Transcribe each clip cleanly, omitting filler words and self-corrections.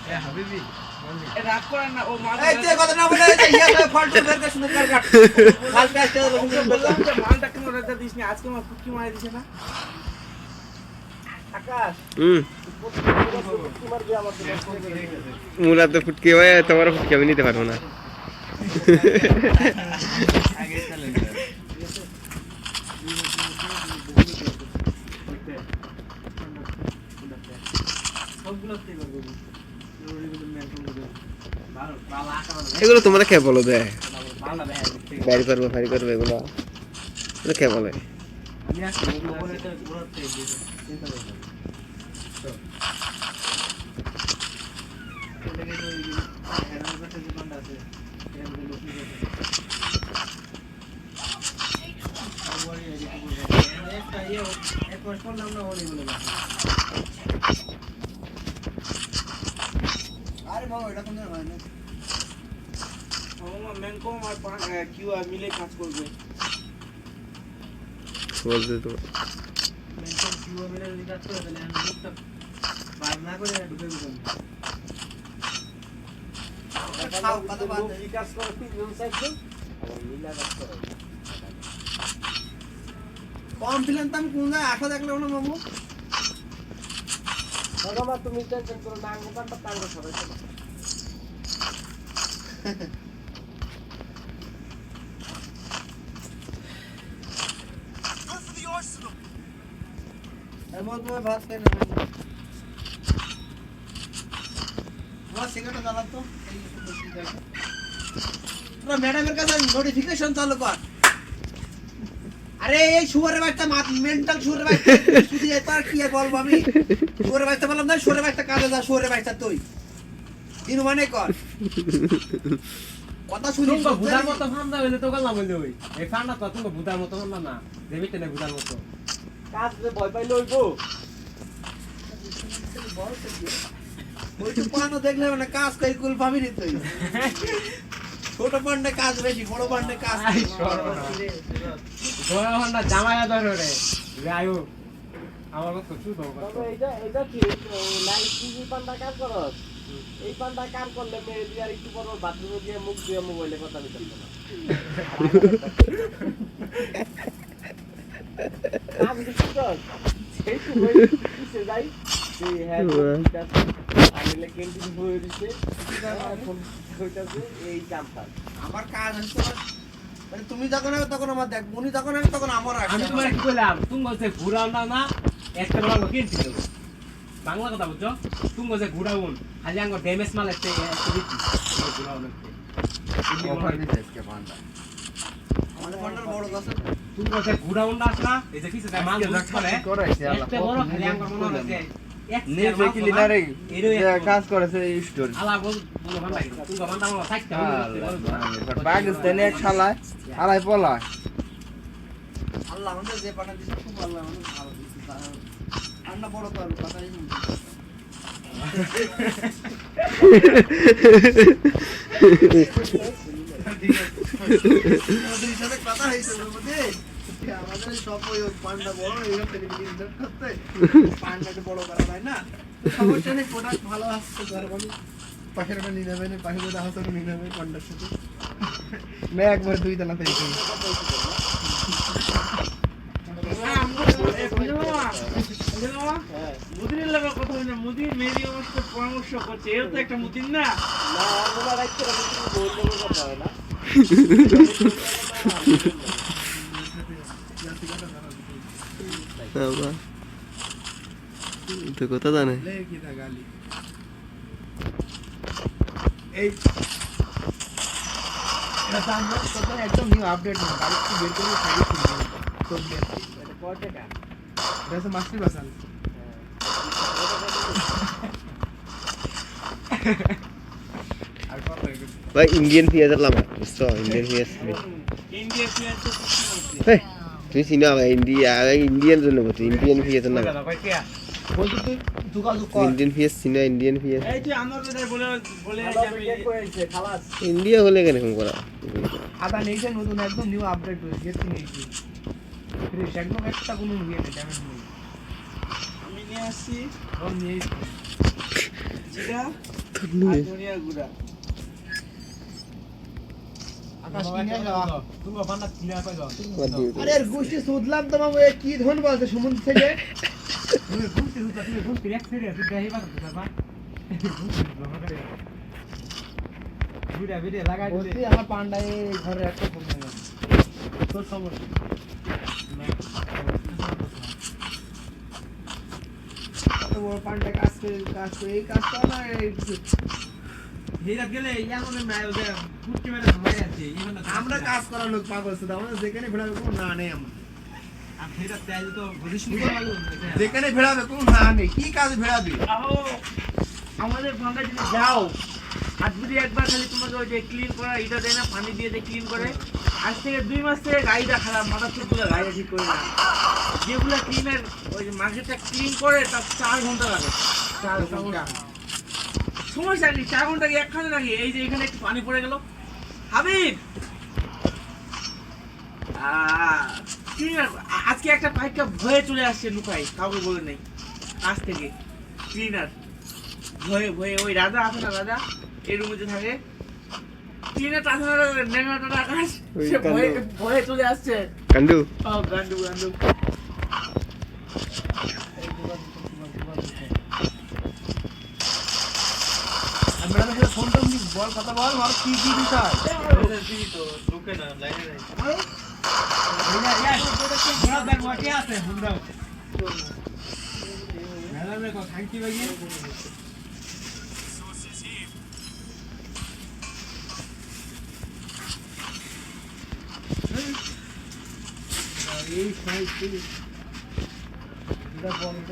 এ হাবিবি এ রাগ করেন না ও মাল এই তুই কথা না বলে এই ইয়া ফালতু বের করে সুন্দর কাট ফালতু আসতে ওকে বললাম যে মালটা কেন রেখে দিস নি আজকে আমার ফুটকি মারা দিছে না আকাশ তোমার দিয়ে আমার মুলা তো ফুটকে হয় তোমার ফুটকে আমি নিতে পারবো না আগে চলে সবগুলোতে করব এগুলো তোমরা কে বলো দে ভালো বাইরে করবো ফারি করবো এগুলো এগুলো কে বলে আমি আসলে ওপরে তো ঘুরতে চিন্তা করব আরে বাবা এটা কোন হয় না আমার ম্যানকম আর কিউ আর মিলে কাজ করবে বলতে তো মেনশন কিউ মিলে যদি কাজ করে তাহলে আমি মুখটা বার না করে ঢুকে দিতাম খাও কত বাদ এই কাজ করে তিনজন সাইকেল আর মিলা কাজ করে কম ফিলেন তো আমি কোন জায়গায় আশা দেখলে না মামু বাবা তুমি টেনশন করো না আঙ্গুল পান্তা টাঙ্গো সবাই এমন তুমি ভাত খাই না আমার সিগারেট জ্বালাতো তোরা ম্যাডামের কাছে নোটিফিকেশন চালু কর আরে এই শুয়ারের বাচ্চা মেন্টাল শুয়ারের বাচ্চা শুধু এটা আর কি আর বলবো আমি শুয়ারের বাচ্চা বললাম না শুয়ারের বাচ্চা কাজে যা শুয়ারের বাচ্চা তুই দিন মানে কর কথা শুনি তুমি বুদার মতো ফান্ডা হইলে তো গেলাম হইলে ওই এই ফান্ডা তো তুমি বুদার মতো ফান্ডা না দেবিতে না বুদার মতো কাজ যে ভয় পাই লইবো ওই তো পানো দেখলে মানে কাজ কই কুল পাবি নি তুই ছোট পান্ডে কাজ বেশি বড় পান্ডে কাজ আই বড় ফান্ডা জামায়া ধরে রে আয়ু আমার কথা শুধু তবে এটা কি লাইট টিভি পান্ডা কাজ করস এই পান্ডা কাম করলে মেয়ে দিয়ে আর একটু পর বাথরুমে দিয়ে মুখ দিয়ে মোবাইলে কথা বলতে না কাম দিছ সেই তো ওই কিসে যাই এই হ্যাঁ আমি লেকেন্টি হয়ে দিছে এখন হইতাছে এই কামটা আমার কাজ হচ্ছে মানে তুমি যখন হবে তখন আমার দেখ উনি যখন হবে তখন আমার আমি তোমার কি বললাম তুমি বলছে ঘুরাও না না একটা বড় কিনছি তো বাংলা কথা বুঝছো তুমি বলছে ঘুরাউন খালি আঙ্গ ড্যামেজ মাল একটা ঘুরাউন অফার দিতে আজকে পান্ডা আমাদের পান্ডার বড় গাছ তুমি বলছে ঘুরাউন না আসলা এই যে কিছু মাল করে করাইছে একটা বড় খালি আঙ্গ মনে হয় নিজে ক্লিনারে কাজ করেছে স্টোর আলা বল বলো ভালো লাগে তুমি বান্দা আমার থাকতে পাকিস্তানি এক শালা আলাই পলা আল্লাহ আমাদের যে পান্ডা দিছে খুব আল্লাহ আমাদের ভালো দিছে পান্ডা বড় তো কথা নেই আমাদের সাথে কথা হয়েছে ওর মধ্যে আমাদের সব ওই পান্ডা বড় এইরকম টেলিভিশন করতে পান্ডাকে বড় করা হয় না সমস্যা নেই প্রোডাক্ট ভালো আসছে ঘরে বলি পাশের ওটা নিয়ে নেবে পাশের ওটা হাতে নিয়ে নেবে পান্ডার সাথে মে একবার দুই দানা পেয়েছি মুদির লাগা কথা হই না মুদির মেরি আমার সাথে পরামর্শ করছে এও তো একটা মুদির না না আমরা রাইতে বলতে কথা হয় না তো কথা জানে এই এটা আমরা কত একদম নিউ আপডেট না গাড়ি কি বের করে সাইড করবে এটা কয় টাকা এটা মাস্টার বাসাল ভাই ইন্ডিয়ান পেঁয়াজ আনলাম বুঝছো ইন্ডিয়ান পেঁয়াজ ইন্ডিয়া প্লেয়ার তো তুই চিনো ইন্ডিয়ান জন্য বলছো ইন্ডিয়ান পেঁয়াজ না বলতো তুই যোগাযোগ কর ইন্ডিয়ান পেঁয়াজ চিনো ইন্ডিয়ান পেঁয়াজ এই যে আমার বেটার বলে বলে যাবে কইছে খালাস ইন্ডিয়া হলে কেন এরকম করা আদা নেইছে নতুন একদম নিউ আপডেট হয়েছে গেছি নেইছি ফ্রেশ একদম একটা কোনো নিয়ে নেই ড্যামেজ নেই আমি নিয়ে আসছি রং নিয়ে যেটা দুনিয়ার গুড়া আকাশ কিনে আসা তুমি বান্না কিনা কই দাও আরে আর গোষ্ঠী সুদলাম তো মামু এ কি ধন বলছে সমুদ্র থেকে তুমি ঘুরতে ঘুরতে তুমি ঘুরতে এক সেরে তুই দেহি বাদ দিতে বা ভিডিও ভিডিও লাগাই বলছি দিলে আমার পান্ডা এই ঘরে একটা ফোন নেই তোর সমস্যা কত বড় পান্ডা কাজ করে এই কাজটা না হেরা গেলে ইয়ামনে মায় ওদে কুটকি মেরে মারি আছে আমরা কাজ করার লোক পাগল শুধু আমাদের যেখানে ভেড়াবে কোনো না নেই আমার আর হেরা তেল তো বুঝিস নি ভালো যেখানে ভেড়াবে কোনো না নেই কি কাজ ভেড়াবে আহো আমাদের ভাঙা যদি যাও আজ যদি একবার খালি তোমাকে ওই যে ক্লিন করা এটা দেয় না পানি দিয়ে যে ক্লিন করে আজ থেকে 2 মাস থেকে গাড়িটা খারাপ মাথা চুপগুলো গাড়িটা ঠিক করে না যেগুলো ক্লিনের ওই যে মার্কেটটা ক্লিন করে তার 4 ঘন্টা লাগে 4 ঘন্টা সমস্যা কি 4 ঘন্টা কি একখানে লাগে এই যে এখানে একটু পানি পড়ে গেল হাবিব ক্লিনার আজকে একটা পাইপটা ভয়ে চলে আসছে লুকাই কাউকে বলে নাই কাছ থেকে ক্লিনার ভয়ে ভয়ে ওই রাজা আছে না রাজা এই রুমে যে থাকে ক্লিনার টাকা নেগাটা আকাশ সে ভয়ে ভয়ে চলে আসছে কান্দু ও গান্ডু গান্ডু আমরা মেরে ফোন টোন বল কথা বল আর কি কি বিষয় তো ঢুকে না লাইনে নাই হেরা ইয়া বড় ব্যাগ ওটে আছে হুমরাও মেলা মে কো খাইতি বাগি এই সাইজ এটা বন্ধ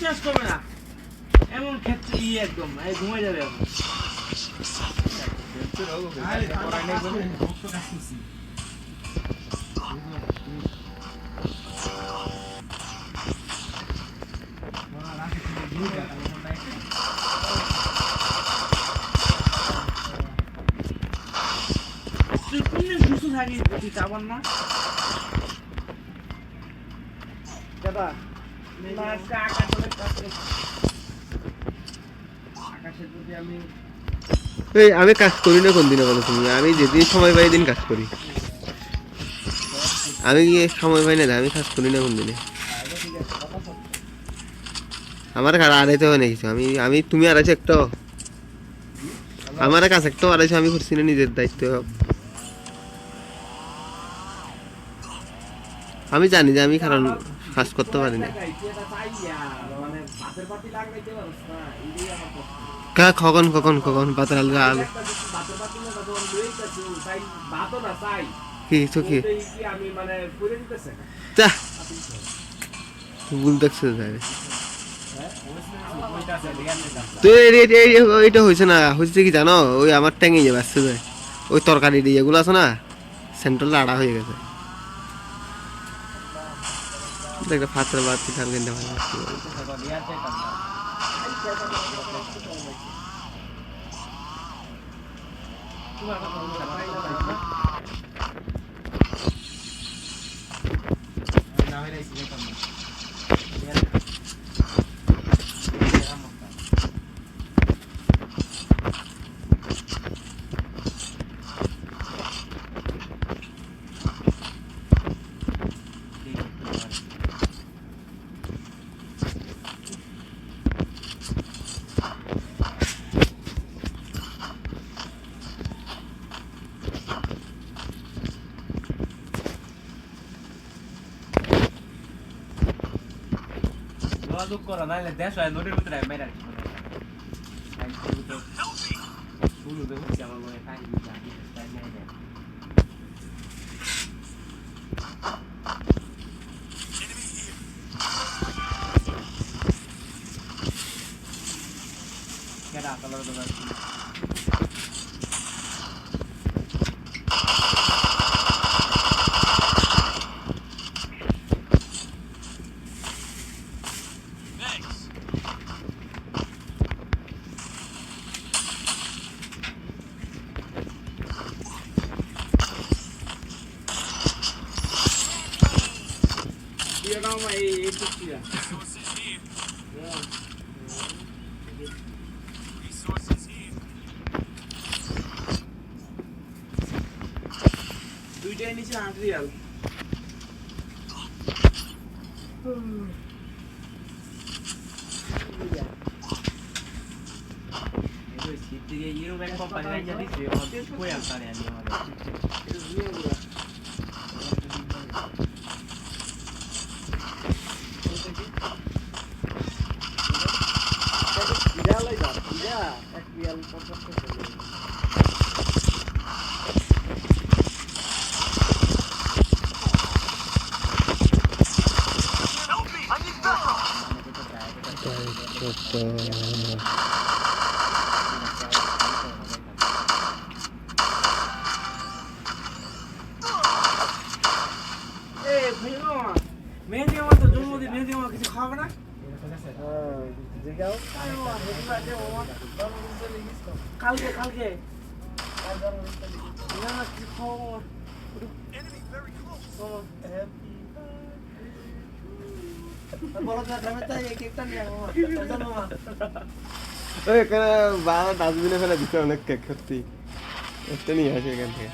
চেঞ্জ করবে না এমন ক্ষেত্রে একদম ঘুমাই যাবে এখন আরে পড়াই নাই বলে ভক্ত কাজ করছি বড় রাখে তুমি দুইটা তাহলে তুই কোন দিন সুস্থ থাকিস তুই যাবার না দাদা আকাশের প্রতি আমি এই আমি কাজ করি না কোন দিনে বলো তুমি আমি যেদিন সময় পাই দিন কাজ করি আমি সময় পাই না আমি কাজ করি না কোন দিনে আমার আড়াইতে হয় না কিছু আমি তুমি আড়াইছো একটা আমার কাছে একটা আড়াইছো আমি করছি না নিজের দায়িত্ব আমি জানি যে আমি কারণ কাজ করতে পারি না কখন কখন কখন পাতাল গাল কি তো কি ভুল দেখছে তো এইটা হয়েছে না হয়েছে কি জানো ওই আমার ট্যাঙে যাবে আসছে যায় ওই তরকারি দিয়ে এগুলো আছে না সেন্ট্রাল আড়া হয়ে গেছে একটা ফাতরা বাদ ধান কিনতে ভালো যোগাযোগ করা নাইলে দেশ হয় নদীর ভিতরে মেরে শুরু হচ্ছে আমার মনে হয় টাইম নাই না কেডা কালার দাদা দিয়ে দাও মা এই টুকটিয়া দুইটাই নিচে 8 রিয়াল এই শীত থেকে ইউরোপ এক কোম্পানি রাইজা দিছে কই আনতারে আমি আমাদের এটা দুনিয়াগুলো রিয়ালই দাও রিয়া 1 রিয়াল 50 টাকা এ ভাইয়া মেহেদি আমার তো জন্মদিন মেহেদি আমার কিছু খাবে না কালকে কালকে না কিছু খাওয়া বড় দামে তাই এই কেকটা নিয়ে আসবো মামা ওই এখানে বাবা ডাস্টবিনে ফেলে দিচ্ছে অনেক কেক সত্যি একটা নিয়ে আসে এখান থেকে